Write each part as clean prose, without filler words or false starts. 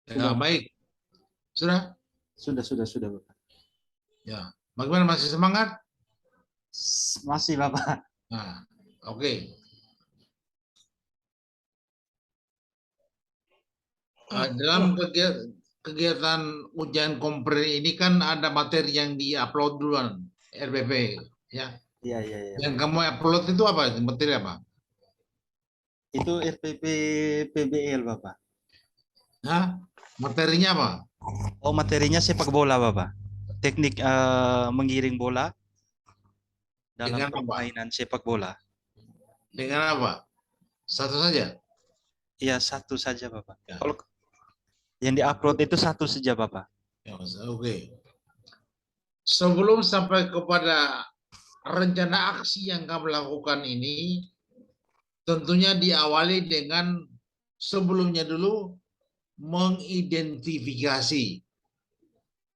Ya, Sudah, baik. Sudah? sudah, Bapak. Ya. Bagaimana, masih semangat? Masih, Bapak. Nah, oke. Dalam kegiatan ujian kompre ini kan ada materi yang di-upload duluan, RBP, ya. Iya, iya, iya. Yang kamu upload itu apa? Materi apa? Itu RPP PBL, Bapak. Hah? Materinya apa? Oh, materinya sepak bola, Bapak. Teknik menggiring bola dalam Dengan apa? permainan sepak bola. Dengan apa? Satu saja? Iya, satu saja, Bapak. Ya. Kalau yang diupload itu satu saja, Bapak. Ya, oke. Sebelum sampai kepada rencana aksi yang kamu lakukan ini, tentunya diawali dengan sebelumnya dulu mengidentifikasi,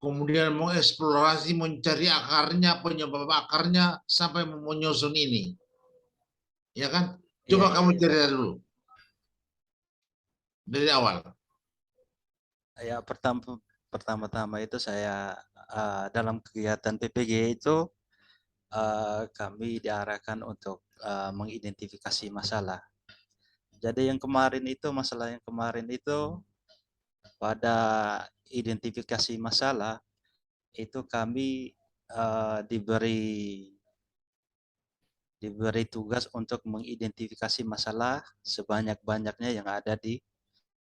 kemudian mengeksplorasi, mencari akarnya, penyebab akarnya sampai menyusun ini, ya kan? Iya, Coba iya, kamu iya, cerita Bapak. dulu dari awal. Ya, pertama-tama itu saya dalam kegiatan PPG itu kami diarahkan untuk mengidentifikasi masalah. Jadi masalah yang kemarin itu pada identifikasi masalah itu kami diberi tugas untuk mengidentifikasi masalah sebanyak-banyaknya yang ada di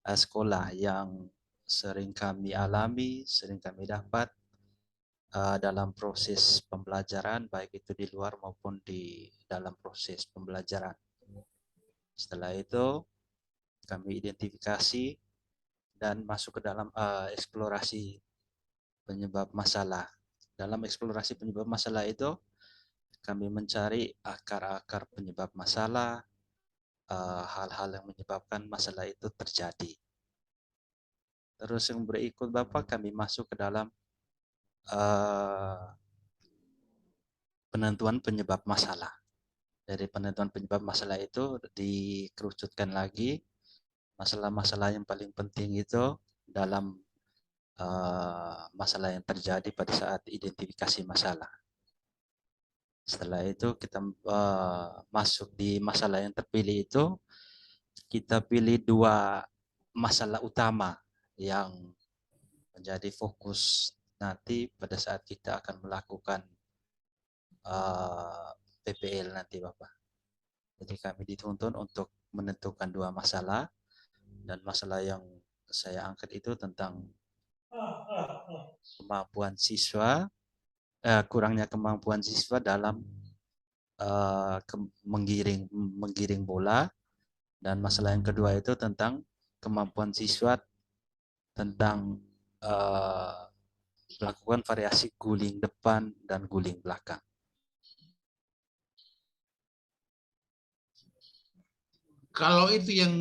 sekolah yang sering kami alami, sering kami dapat dalam proses pembelajaran, baik itu di luar maupun di dalam proses pembelajaran. Setelah itu kami identifikasi dan masuk ke dalam eksplorasi penyebab masalah. Dalam eksplorasi penyebab masalah itu kami mencari akar-akar penyebab masalah, hal-hal yang menyebabkan masalah itu terjadi. Terus yang berikut Bapak, kami masuk ke dalam penentuan penyebab masalah. Dari penentuan penyebab masalah itu dikerucutkan lagi masalah-masalah yang paling penting itu dalam masalah yang terjadi pada saat identifikasi masalah. Setelah itu kita masuk di masalah yang terpilih itu, kita pilih dua masalah utama yang menjadi fokus nanti pada saat kita akan melakukan PPL nanti Bapak. Jadi kami dituntun untuk menentukan dua masalah, dan masalah yang saya angkat itu tentang kemampuan siswa, kurangnya kemampuan siswa dalam menggiring bola, dan masalah yang kedua itu tentang kemampuan siswa tentang melakukan variasi guling depan dan guling belakang. Kalau itu yang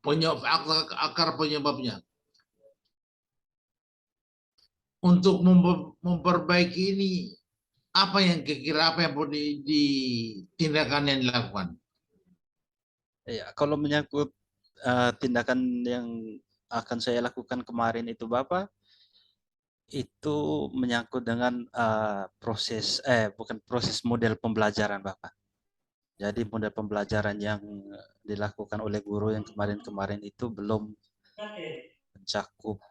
penyebab akar penyebabnya, untuk memperbaiki ini, apa yang kira-kira apa yang perlu di tindakan yang dilakukan? Ya, kalau menyangkut tindakan yang akan saya lakukan kemarin itu Bapak, itu menyangkut dengan bukan proses model pembelajaran Bapak. Jadi model pembelajaran yang dilakukan oleh guru yang kemarin-kemarin itu belum mencakup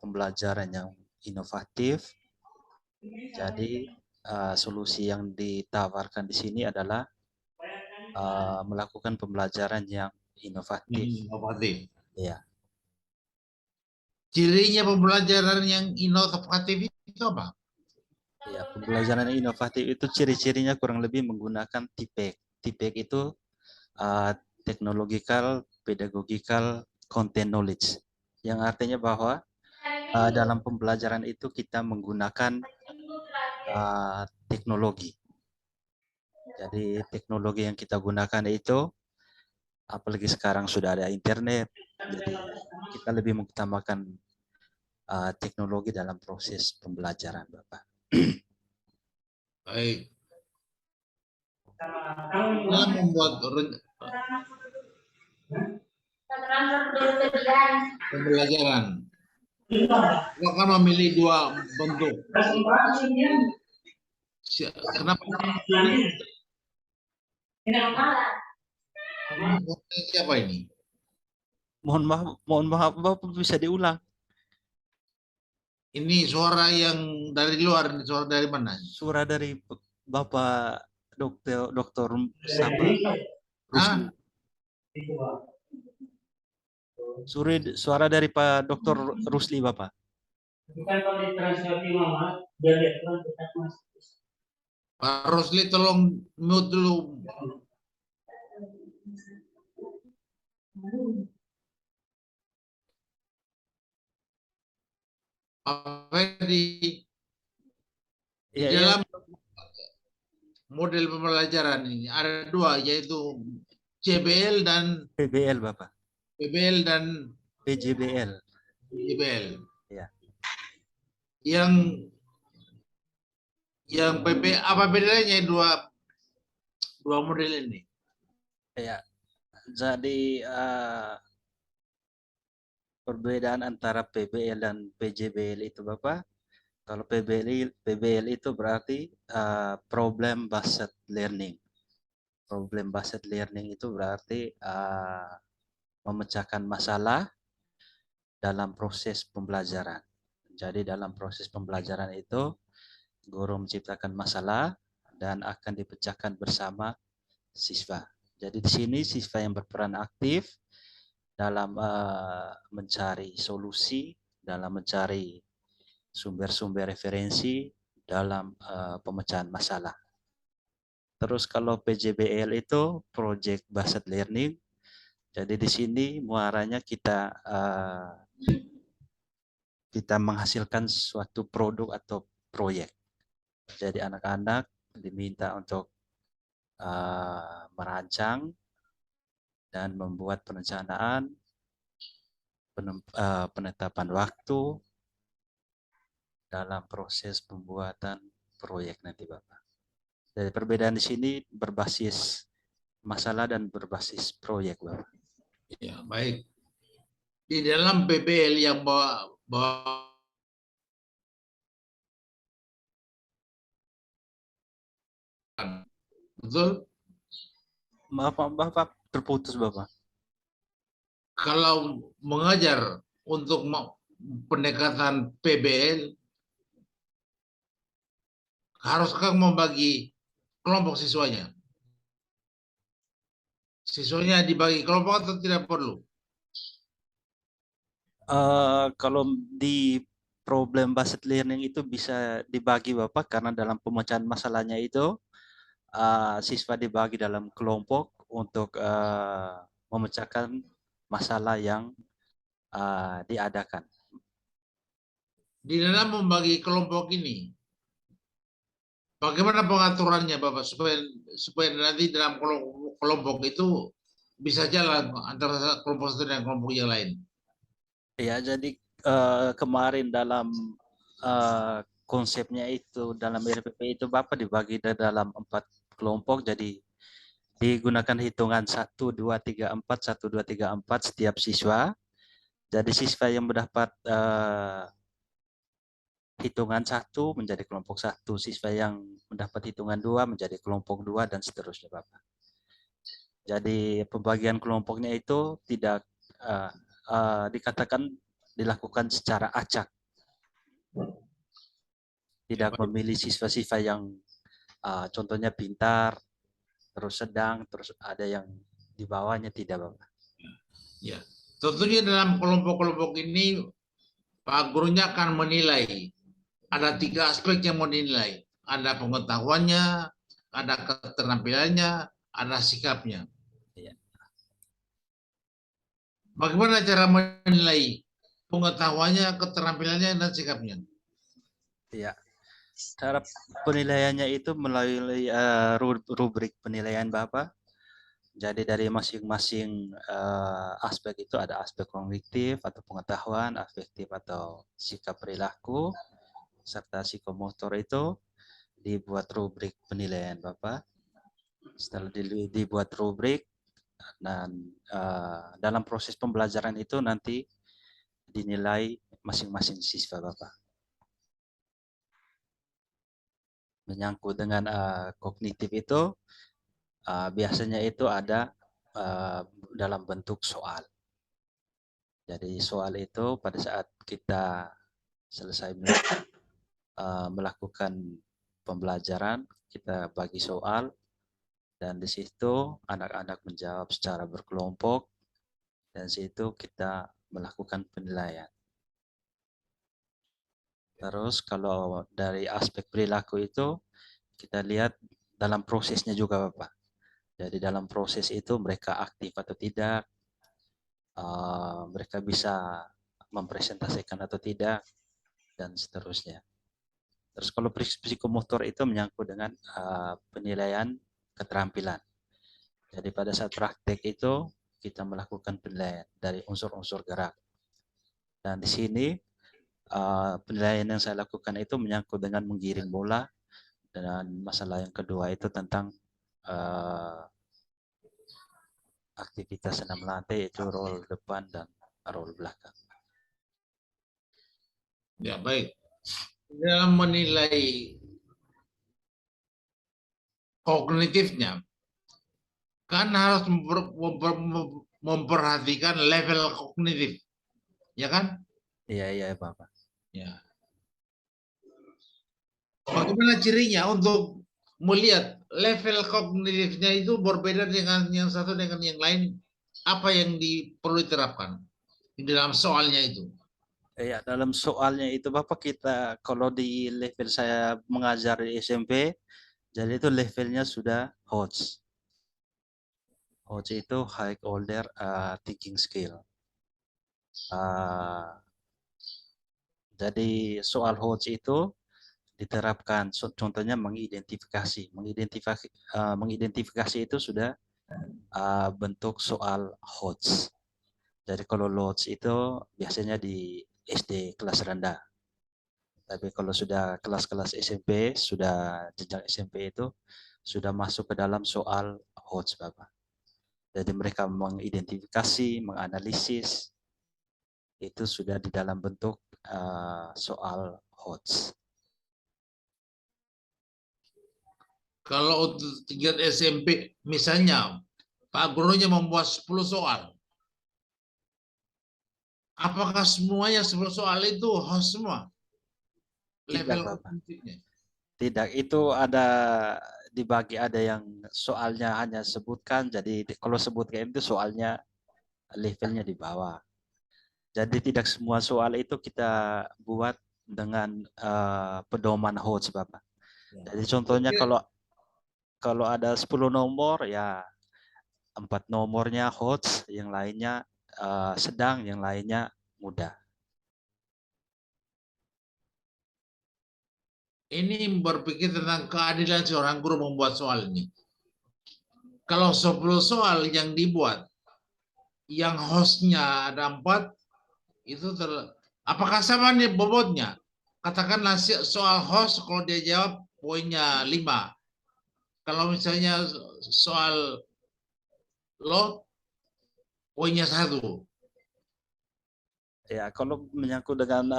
pembelajaran yang inovatif. Jadi solusi yang ditawarkan di sini adalah melakukan pembelajaran yang inovatif. Inovatif. Ya. Cirinya pembelajaran yang inovatif itu apa? Ya, pembelajaran yang inovatif itu ciri-cirinya kurang lebih menggunakan TPEG. TPEG itu technological, pedagogical, content knowledge. Yang artinya bahwa dalam pembelajaran itu kita menggunakan teknologi. Jadi teknologi yang kita gunakan itu, apalagi sekarang sudah ada internet, jadi kita lebih mengutamakan teknologi dalam proses pembelajaran, Bapak. Baik. Dalam membuat pembelajaran. Kita akan memilih dua bentuk. Kenapa? Siapa ini? Mohon maaf Bapak, bisa diulang. Ini suara yang dari luar, ini suara dari mana? Suara dari Bapak Dokter siapa? Rusli. Ah, Suara dari Pak Dokter Rusli Bapak. Pak Rosli tolong mute dulu. Pak Ferdi, di Iya, iya. dalam model pembelajaran ini ada dua, yaitu CBL dan PBL Bapak. PBL dan PJBL. JBL. Ya. Yang PP apa bedanya dua model ini? Ya. Jadi perbedaan antara PBL dan PJBL itu Bapak, kalau PBL itu berarti problem based learning. Problem based learning itu berarti memecahkan masalah dalam proses pembelajaran. Jadi dalam proses pembelajaran itu guru menciptakan masalah dan akan dipecahkan bersama siswa. Jadi di sini siswa yang berperan aktif dalam mencari solusi, dalam mencari sumber-sumber referensi dalam pemecahan masalah. Terus kalau PJBL itu Project Based Learning. Jadi di sini muaranya kita menghasilkan suatu produk atau proyek. Jadi anak-anak diminta untuk merancang dan membuat perencanaan, penetapan waktu dalam proses pembuatan proyek nanti Bapak. Jadi perbedaan di sini berbasis masalah dan berbasis proyek Bapak. Ya, baik. Di dalam PBL yang betul? Maaf Bapak, terputus Bapak. Kalau mengajar untuk pendekatan PBL, haruskah membagi kelompok siswanya? Siswanya dibagi kelompok atau tidak perlu? Kalau di problem based learning itu bisa dibagi Bapak, karena dalam pemecahan masalahnya itu siswa dibagi dalam kelompok untuk memecahkan masalah yang diadakan. Di dalam membagi kelompok ini, bagaimana pengaturannya Bapak supaya nanti dalam kelompok itu bisa jalan antara kelompok satu dan kelompok yang lain? Ya, jadi kemarin dalam konsepnya itu dalam RPP itu Bapak dibagi dalam 4 kelompok, jadi digunakan hitungan 1, 2, 3, 4, 1, 2, 3, 4 setiap siswa. Jadi siswa yang mendapat hitungan 1 menjadi kelompok 1, siswa yang mendapat hitungan 2 menjadi kelompok 2, dan seterusnya Bapak. Jadi pembagian kelompoknya itu tidak dikatakan dilakukan secara acak. Tidak memilih siswa-siswa yang contohnya pintar, terus sedang, terus ada yang di bawahnya, tidak Bapak. Ya, tentunya dalam kelompok-kelompok ini Pak gurunya akan menilai. Ada 3 aspek yang mau dinilai. Ada pengetahuannya, ada keterampilannya, ada sikapnya. Ya. Bagaimana cara menilai pengetahuannya, keterampilannya, dan sikapnya? Ya. Cara penilaiannya itu melalui rubrik penilaian Bapak. Jadi dari masing-masing aspek itu ada aspek kognitif atau pengetahuan, afektif atau sikap perilaku, serta psikomotor itu dibuat rubrik penilaian Bapak. Setelah dibuat rubrik, Dan dalam proses pembelajaran itu nanti dinilai masing-masing siswa Bapak. Menyangkut dengan kognitif itu biasanya itu ada dalam bentuk soal. Jadi soal itu pada saat kita selesai melakukan pembelajaran, kita bagi soal, dan di situ anak-anak menjawab secara berkelompok, dan di situ kita melakukan penilaian. Terus kalau dari aspek perilaku itu, kita lihat dalam prosesnya juga Bapak. Jadi dalam proses itu mereka aktif atau tidak, mereka bisa mempresentasikan atau tidak, dan seterusnya. Terus kalau psikomotor itu menyangkut dengan penilaian keterampilan. Jadi pada saat praktek itu kita melakukan penilaian dari unsur-unsur gerak. Dan di sini penilaian yang saya lakukan itu menyangkut dengan menggiring bola, dan masalah yang kedua itu tentang aktivitas senam lantai, itu roll depan dan roll belakang. Ya, baik. Dalam menilai kognitifnya, kan harus memperhatikan level kognitif, ya kan? Iya Bapak. Ya. Bagaimana cirinya untuk melihat level kognitifnya itu berbeda dengan yang satu dengan yang lain? Apa yang perlu diterapkan di dalam soalnya itu? Ya, dalam soalnya itu Bapak, kita kalau di level saya mengajar di SMP, jadi itu levelnya sudah HOTS. HOTS itu High Order Thinking Skill. Jadi soal HOTS itu diterapkan, contohnya mengidentifikasi itu sudah bentuk soal HOTS. Jadi kalau LOTS itu biasanya di SD kelas rendah. Tapi kalau sudah kelas-kelas SMP, sudah jenjang SMP itu sudah masuk ke dalam soal HOTS Bapak. Jadi mereka mengidentifikasi, menganalisis, itu sudah di dalam bentuk soal HOTS. Kalau untuk tingkat SMP, misalnya Pak gurunya membuat 10 soal. Apakah semuanya 10 soal itu host semua? Tidak Level Bapak. kognitifnya. Tidak, itu ada dibagi, ada yang soalnya hanya sebutkan, jadi kalau sebutkan itu soalnya levelnya di bawah. Jadi tidak semua soal itu kita buat dengan pedoman HOTS Bapak. Jadi contohnya kalau ada 10 nomor, ya 4 nomornya HOTS, yang lainnya sedang, yang lainnya mudah. Ini berpikir tentang keadilan seorang guru membuat soal ini. Kalau 10 soal yang dibuat, yang hostnya ada 4, itu apakah sama nih bobotnya? Katakanlah soal host kalau dia jawab poinnya 5. Kalau misalnya soal lot poinnya 1. Ya, kalau menyangkut dengan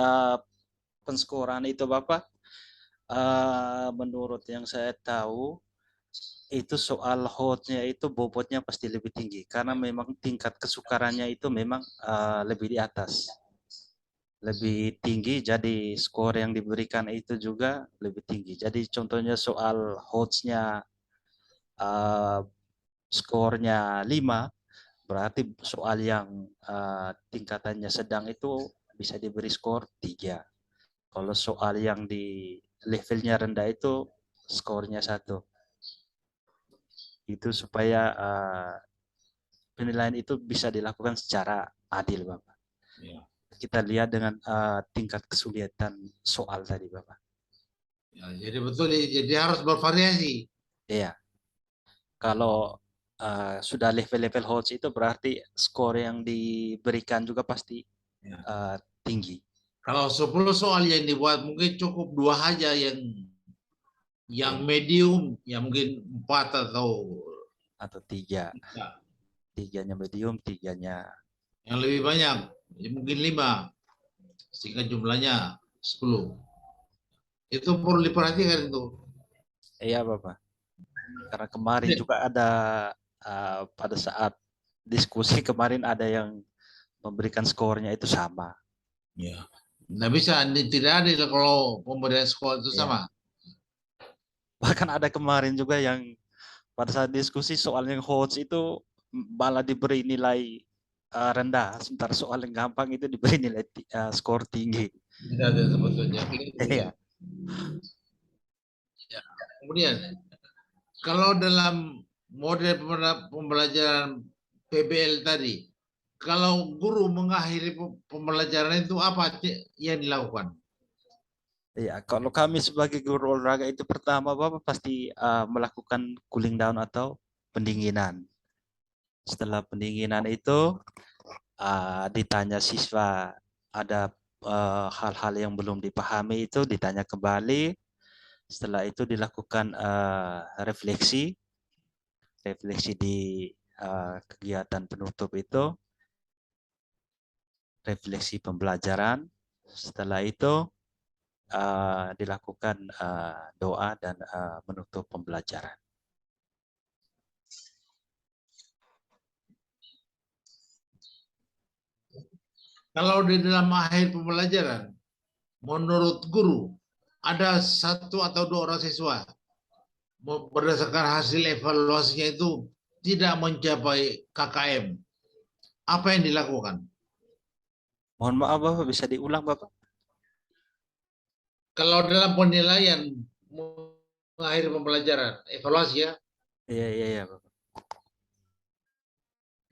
penskoran itu Bapak, menurut yang saya tahu, itu soal HOTS-nya itu bobotnya pasti lebih tinggi karena memang tingkat kesukarannya itu memang lebih di atas, lebih tinggi, jadi skor yang diberikan itu juga lebih tinggi. Jadi contohnya soal HOTS-nya skornya 5, berarti soal yang tingkatannya sedang itu bisa diberi skor 3. Kalau soal yang di levelnya rendah itu skornya 1. Itu supaya penilaian itu bisa dilakukan secara adil Bapak. Ya. Kita lihat dengan tingkat kesulitan soal tadi Bapak. Ya, jadi betul, jadi harus bervariasi. Iya. Kalau sudah level-level HOTS itu berarti skor yang diberikan juga pasti tinggi. Kalau 10 soal yang dibuat mungkin cukup 2 aja yang medium, yang mungkin 4 atau 3. tiganya medium, tiganya. Yang lebih banyak, ya mungkin 5, sehingga jumlahnya 10. Itu perlu diperhatikan itu. Iya Bapak. Karena kemarin juga ada pada saat diskusi kemarin ada yang memberikan skornya itu sama. Ya. Nggak bisa, tidak adil kalau pemberian skor itu Iya. sama. Bahkan ada kemarin juga yang pada saat diskusi soal yang hoax itu malah diberi nilai rendah, sementara soal yang gampang itu diberi nilai skor tinggi. Tidak ada sebetulnya. Itu ya. Iya. Ya. Kemudian, kalau dalam model pembelajaran PBL tadi, kalau guru mengakhiri pembelajaran itu apa yang dilakukan? Iya, kalau kami sebagai guru olahraga itu pertama Bapak pasti melakukan cooling down atau pendinginan. Setelah pendinginan itu ditanya siswa ada hal-hal yang belum dipahami itu ditanya kembali. Setelah itu dilakukan refleksi di kegiatan penutup itu, refleksi pembelajaran. Setelah itu dilakukan doa dan menutup pembelajaran. Kalau di dalam akhir pembelajaran, menurut guru, ada 1 atau 2 orang siswa berdasarkan hasil evaluasinya itu tidak mencapai KKM. Apa yang dilakukan? Mohon maaf Bapak, bisa diulang Bapak? Kalau dalam penilaian mengakhiri pembelajaran, evaluasi ya, Iya, iya, iya Bapak.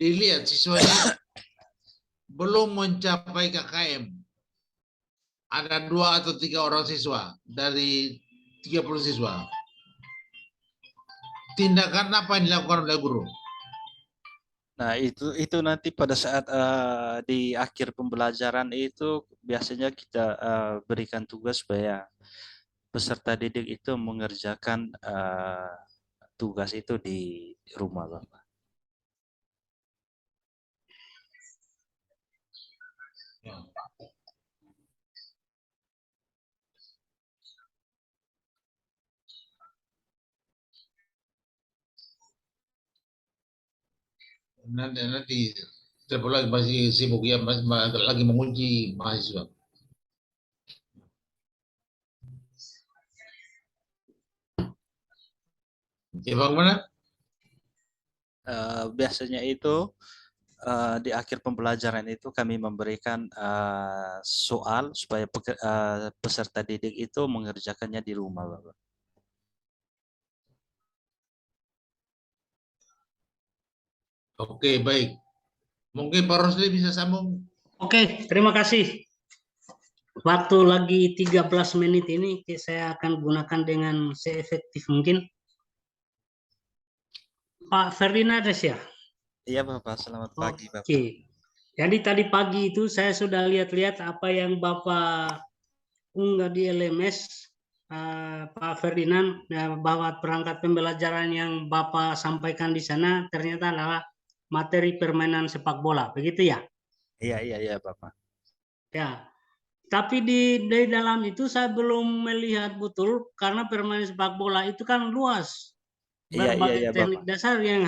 dilihat siswanya belum mencapai KKM. Ada 2 atau 3 orang siswa dari 30 siswa. Tindakan apa yang dilakukan oleh guru? Nah, itu nanti pada saat di akhir pembelajaran itu biasanya kita berikan tugas supaya peserta didik itu mengerjakan tugas itu di rumah, Bapak. Ya. Nanti lagi masih sibuk ya, masih lagi menguji mahasiswa. Ya, bagaimana? Biasanya itu di akhir pembelajaran itu kami memberikan soal supaya peserta didik itu mengerjakannya di rumah, Bapak. Oke, baik. Mungkin Pak Rosli bisa sambung. Oke, terima kasih. Waktu lagi 13 menit ini saya akan gunakan dengan seefektif mungkin. Pak Ferdinandes ya? Iya Bapak, selamat pagi Bapak. Oke. Jadi tadi pagi itu saya sudah lihat-lihat apa yang Bapak unggah di LMS, Pak Ferdinand, bahwa perangkat pembelajaran yang Bapak sampaikan di sana ternyata adalah materi permainan sepak bola, begitu ya? Iya, iya, iya Bapak. Ya, tapi di dalam itu saya belum melihat betul karena permainan sepak bola itu kan luas. Iya, iya, Berbagai iya teknik Bapak. dasar yang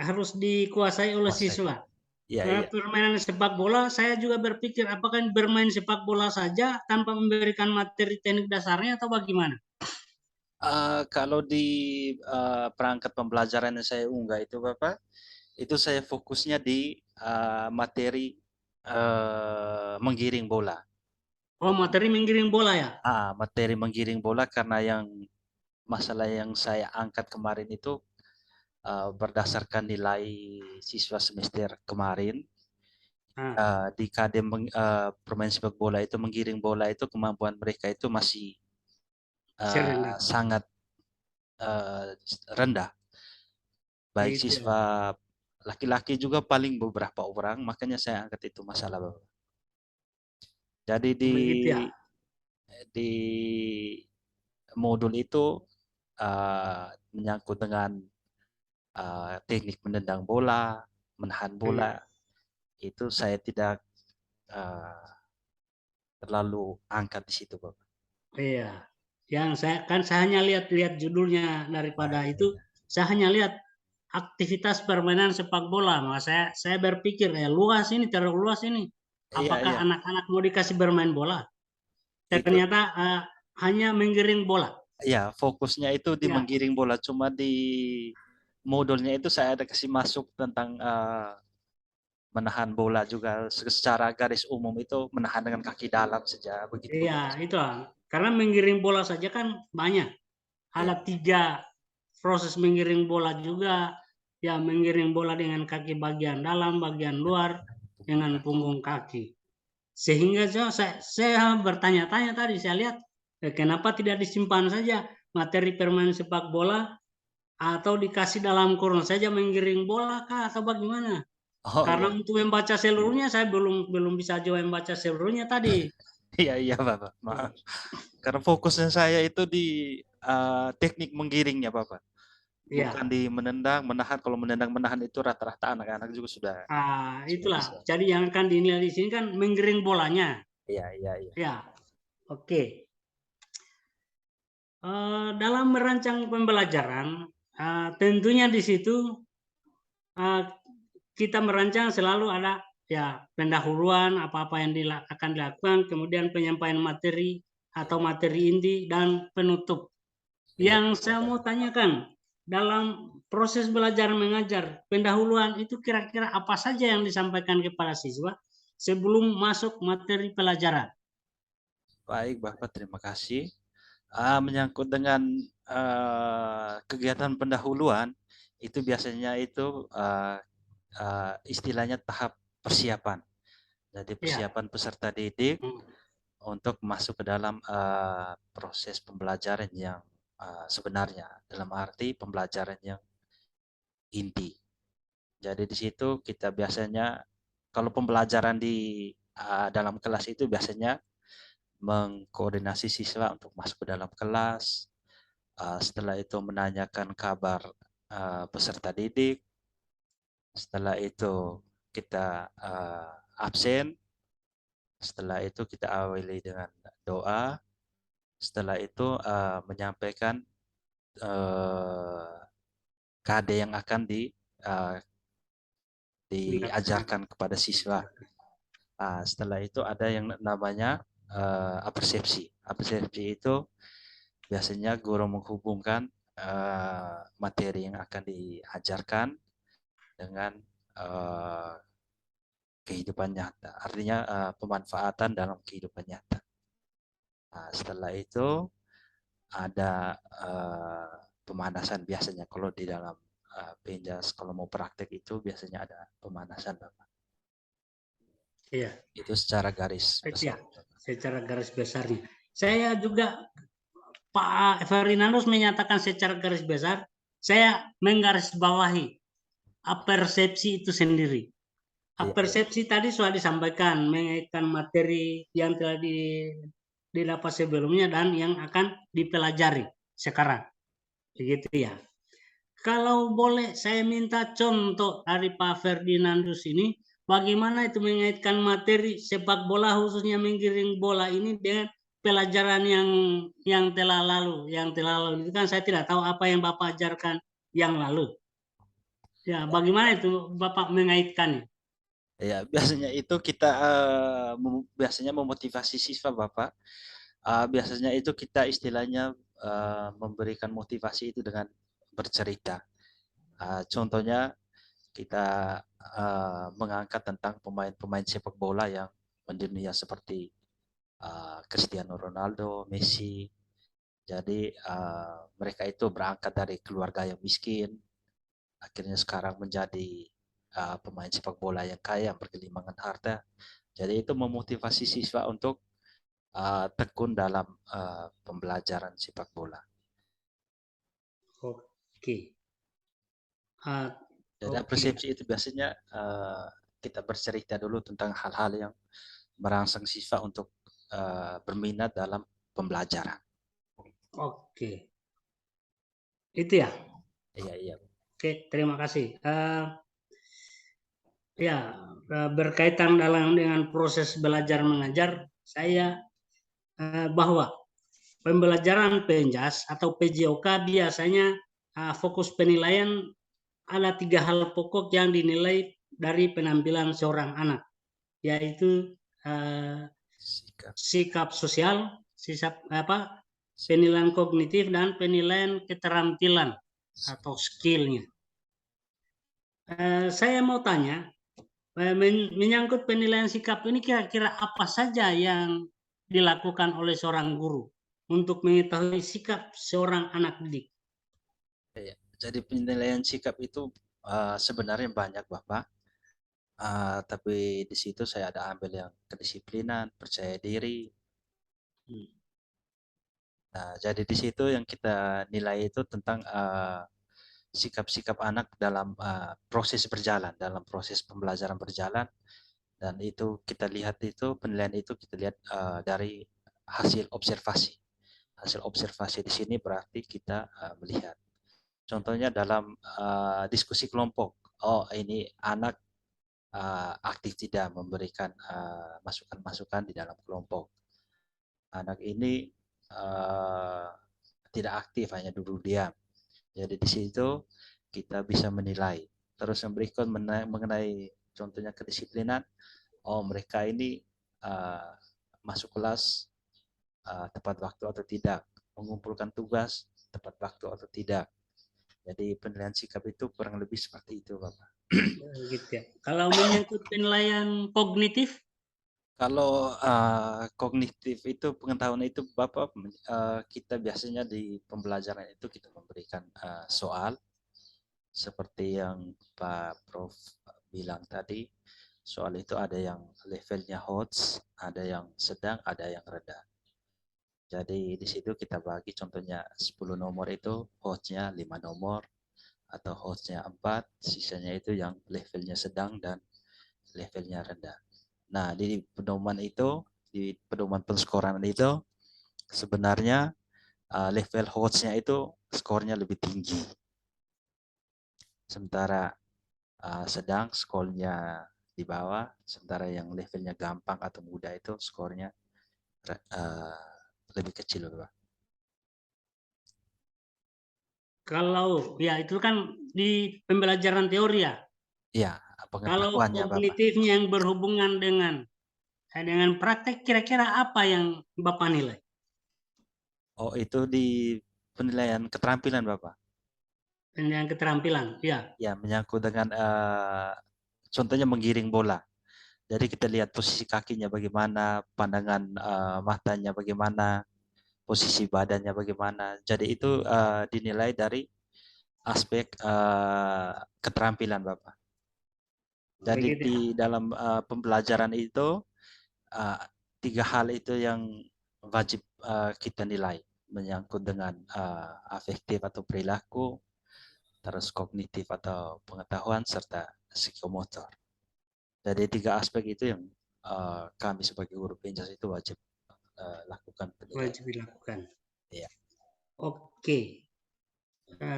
harus dikuasai oleh Kuasai. siswa. Iya, Nah, iya. permainan sepak bola saya juga berpikir apakah bermain sepak bola saja tanpa memberikan materi teknik dasarnya atau bagaimana? Kalau di perangkat pembelajaran yang saya unggah itu Bapak, itu saya fokusnya di materi menggiring bola. Oh, materi menggiring bola ya? Materi menggiring bola karena yang masalah yang saya angkat kemarin itu berdasarkan nilai siswa semester kemarin. Nah, Di kadem permain sepak bola itu menggiring bola itu kemampuan mereka itu masih serendah. sangat uh, rendah. Baik Begitu ya. siswa laki-laki juga paling beberapa orang, makanya saya angkat itu masalah Bapak. Jadi Begitu ya. di modul itu menyangkut dengan teknik menendang bola, menahan bola, itu saya tidak terlalu angkat di situ, Bapak. Iya. Yang saya hanya lihat judulnya daripada itu, saya hanya lihat aktivitas permainan sepak bola. Maka saya berpikir luas ini, terlalu luas ini. Iya, Apakah iya. anak-anak mau dikasih bermain bola? Itu Ternyata hanya menggiring bola. ya, fokusnya itu di Ya, menggiring bola. Cuma di modulnya itu saya ada kasih masuk tentang menahan bola juga secara garis umum itu menahan dengan kaki dalam saja begitu. iya itu karena menggiring bola saja kan banyak. Iya, Ada 3 proses menggiring bola juga. Ya, menggiring bola dengan kaki bagian dalam, bagian luar, dengan punggung kaki. Sehingga saya bertanya-tanya tadi, saya lihat kenapa tidak disimpan saja materi permainan sepak bola atau dikasih dalam kurung saja menggiring bola kah atau bagaimana? oh Karena iya, untuk membaca seluruhnya saya belum bisa juga membaca seluruhnya tadi. iya, iya, Bapak, maaf. Karena fokusnya saya itu di teknik menggiringnya, Bapak. Bukan Ya, di menendang, menahan. Kalau menendang, menahan itu rata-rata anak-anak juga sudah itulah. bisa. Jadi yang akan dinilai di sini kan menggiring bolanya. Iya, iya, iya. Ya, oke. Dalam merancang pembelajaran, tentunya di situ eh, kita merancang selalu ada ya pendahuluan apa-apa yang akan dilakukan, kemudian penyampaian materi atau materi inti dan penutup. Iya. Yang saya mau tanyakan dalam proses belajar mengajar, pendahuluan itu kira-kira apa saja yang disampaikan kepada siswa sebelum masuk materi pelajaran? Baik, Bapak, terima kasih. Menyangkut dengan kegiatan pendahuluan, itu biasanya itu istilahnya tahap persiapan. Jadi Ya, persiapan peserta didik untuk masuk ke dalam proses pembelajaran yang sebenarnya, dalam arti pembelajaran yang inti. Jadi di situ kita biasanya kalau pembelajaran di dalam kelas itu biasanya mengkoordinasi siswa untuk masuk ke dalam kelas. Setelah itu menanyakan kabar peserta didik. Setelah itu kita absen. Setelah itu kita awali dengan doa. Setelah itu menyampaikan KD yang akan diajarkan kepada siswa. Setelah itu ada yang namanya apersepsi. Apersepsi itu biasanya guru menghubungkan materi yang akan diajarkan dengan kehidupan nyata. Artinya pemanfaatan dalam kehidupan nyata. Setelah itu ada pemanasan biasanya kalau di dalam penjas kalau mau praktek itu biasanya ada pemanasan, Bapak. iya. Itu secara garis Ya, besar. secara garis besarnya. Saya juga Pak Ferdinandus menyatakan secara garis besar, saya menggarisbawahi apersepsi itu sendiri. Iya, iya. Apersepsi tadi sudah disampaikan mengaitkan materi yang telah didapat sebelumnya dan yang akan dipelajari sekarang. Begitu ya. Kalau boleh saya minta contoh dari Pak Ferdinandus ini, bagaimana itu mengaitkan materi sepak bola khususnya menggiring bola ini dengan pelajaran yang telah lalu, itu kan saya tidak tahu apa yang Bapak ajarkan yang lalu. Ya, bagaimana itu Bapak mengaitkannya? Ya, biasanya itu kita biasanya memotivasi siswa, Bapak. Biasanya itu kita istilahnya memberikan motivasi itu dengan bercerita. Contohnya kita mengangkat tentang pemain-pemain sepak bola yang mendunia seperti Cristiano Ronaldo, Messi. Jadi mereka itu berangkat dari keluarga yang miskin, akhirnya sekarang menjadi pemain sepak bola yang kaya, yang bergelimangan harta. Jadi itu memotivasi siswa untuk tekun dalam pembelajaran sepak bola. Oke. Jadi Oke. persepsi itu biasanya kita bercerita dulu tentang hal-hal yang merangsang siswa untuk berminat dalam pembelajaran. Oke. Itu ya. Iya, iya. Oke, terima kasih. Ya, berkaitan dengan proses belajar mengajar, saya bahwa pembelajaran PENJAS atau PJOK biasanya fokus penilaian ada 3 hal pokok yang dinilai dari penampilan seorang anak, yaitu Sikap. sikap sosial, penilaian kognitif, dan penilaian keterampilan atau skillnya. Saya mau tanya, menyangkut penilaian sikap ini kira-kira apa saja yang dilakukan oleh seorang guru untuk mengetahui sikap seorang anak didik? Ya, jadi penilaian sikap itu sebenarnya banyak Bapak. Tapi di situ saya ada ambil yang kedisiplinan, percaya diri. Nah, jadi di situ yang kita nilai itu tentang sikap-sikap anak dalam proses berjalan, dalam proses pembelajaran berjalan. Dan itu kita lihat itu, penilaian itu kita lihat dari hasil observasi. Hasil observasi di sini berarti kita melihat. Contohnya dalam diskusi kelompok. Oh, ini anak aktif tidak memberikan masukan-masukan di dalam kelompok. Anak ini tidak aktif, hanya duduk diam. Jadi di situ kita bisa menilai. Terus yang berikut mengenai contohnya kedisiplinan. Oh, mereka ini masuk kelas tepat waktu atau tidak, mengumpulkan tugas tepat waktu atau tidak. Jadi penilaian sikap itu kurang lebih seperti itu, Bapak. Gitu ya. Kalau menyangkut penilaian kognitif? Kalau kognitif itu pengetahuan itu Bapak, kita biasanya di pembelajaran itu kita memberikan soal seperti yang Pak Prof bilang tadi. Soal itu ada yang levelnya HOTS, ada yang sedang, ada yang rendah. Jadi di situ kita bagi contohnya 10 nomor itu HOTS-nya 5 nomor atau HOTS-nya 4, sisanya itu yang levelnya sedang dan levelnya rendah. Nah, di pedoman itu, di pedoman penskoran itu sebenarnya level HOTS-nya itu skornya lebih tinggi. Sementara sedang skornya di bawah, sementara yang levelnya gampang atau mudah itu skornya lebih kecil, Bapak. Kalau ya itu kan di pembelajaran teori ya. Iya, Kalau pengetahuannya Bapak. kognitifnya yang berhubungan dengan praktek, kira-kira apa yang Bapak nilai? Oh, itu di penilaian keterampilan Bapak. Penilaian keterampilan, ya. Ya, menyangkut dengan contohnya menggiring bola. Jadi kita lihat posisi kakinya bagaimana, pandangan matanya bagaimana, posisi badannya bagaimana. Jadi itu dinilai dari aspek keterampilan Bapak. Jadi Begitu di ya. dalam pembelajaran itu 3 hal itu yang wajib kita nilai, menyangkut dengan afektif atau perilaku, terus kognitif atau pengetahuan, serta psikomotor. Jadi 3 aspek itu yang kami sebagai guru PENJAS itu wajib lakukan penilaian. Wajib dilakukan. Ya. Oke.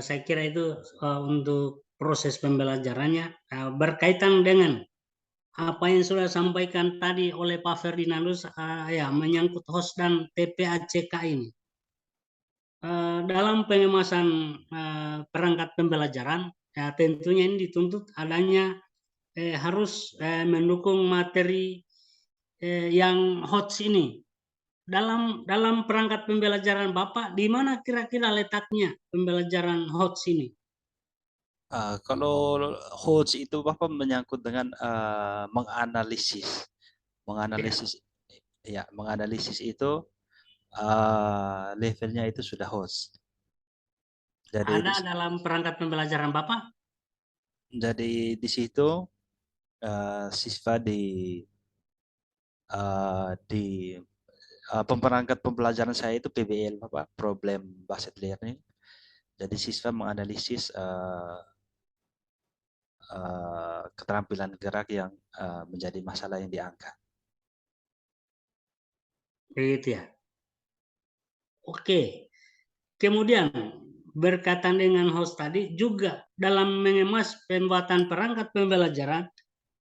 Saya kira itu untuk proses pembelajarannya. Berkaitan dengan apa yang sudah sampaikan tadi oleh Pak Ferdinandus, ya menyangkut HOS dan TPACK ini. Dalam pengemasan perangkat pembelajaran, ya tentunya ini dituntut adanya harus mendukung materi yang HOTS ini. Dalam perangkat pembelajaran Bapak, di mana kira-kira letaknya pembelajaran HOTS ini? Kalau HOTS itu Bapak menyangkut dengan menganalisis. Menganalisis itu levelnya itu sudah HOTS. Ada dalam perangkat pembelajaran Bapak? Jadi di situ siswa di perangkat pembelajaran saya itu PBL Bapak, Problem Based Learning. Jadi siswa menganalisis keterampilan gerak yang menjadi masalah yang diangkat. Begitu ya. Oke. Kemudian berkaitan dengan host tadi juga dalam mengemas pembuatan perangkat pembelajaran,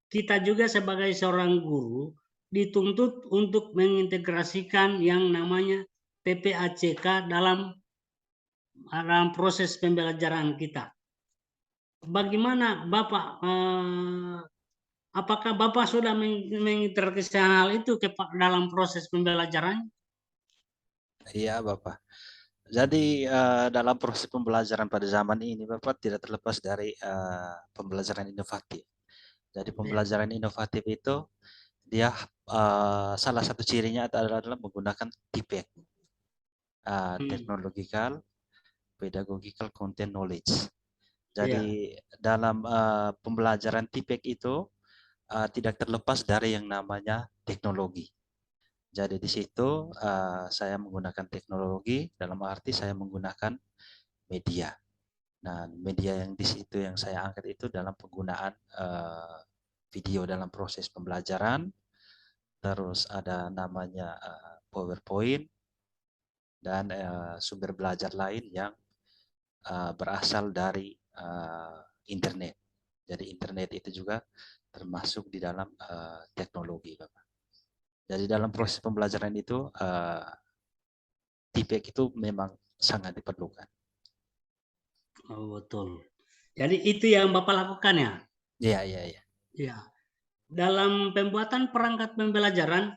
kita juga sebagai seorang guru dituntut untuk mengintegrasikan yang namanya PPACK dalam proses pembelajaran kita. Bagaimana Bapak, apakah Bapak sudah mengintegrasikan hal itu dalam proses pembelajaran? Iya, Bapak. Jadi dalam proses pembelajaran pada zaman ini, Bapak, tidak terlepas dari pembelajaran inovatif. Jadi pembelajaran inovatif itu dia salah satu cirinya adalah menggunakan TPEC, Technological, Pedagogical, Content, Knowledge. Jadi dalam pembelajaran TPEC itu tidak terlepas dari yang namanya teknologi. Jadi di situ saya menggunakan teknologi dalam arti saya menggunakan media. Nah, media yang di situ yang saya angkat itu dalam penggunaan video dalam proses pembelajaran, terus ada namanya PowerPoint, dan sumber belajar lain yang berasal dari internet. Jadi internet itu juga termasuk di dalam teknologi, Bapak. Jadi dalam proses pembelajaran itu TPEC itu memang sangat diperlukan. Oh, betul. Jadi itu yang Bapak lakukan ya? Iya. Ya. Dalam pembuatan perangkat pembelajaran,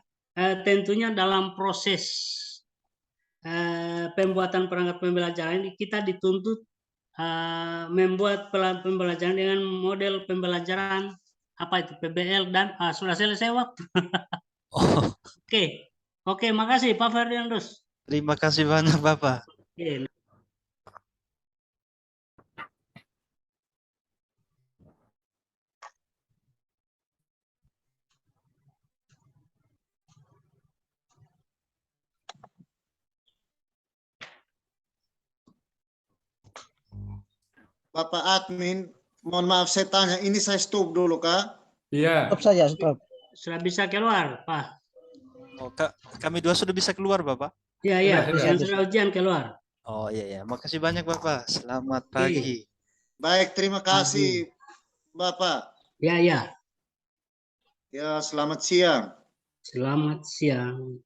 tentunya dalam proses pembuatan perangkat pembelajaran ini kita dituntut membuat pembelajaran dengan model pembelajaran apa itu PBL dan sudah selesai waktu. Oh, Oke, makasih Pak Ferdinandus. terima kasih banyak Bapak. Oke. Bapak admin, mohon maaf saya tanya, ini saya stop dulu Kak? Iya. Stop saja, stop. Sudah bisa keluar, Pak? Oh, kami dua sudah bisa keluar, Bapak? Iya, Sudah, yang sudah ujian keluar. Oh iya. Makasih banyak Bapak. Selamat pagi. Baik, terima kasih Bapak. Ya. Ya, selamat siang. Selamat siang.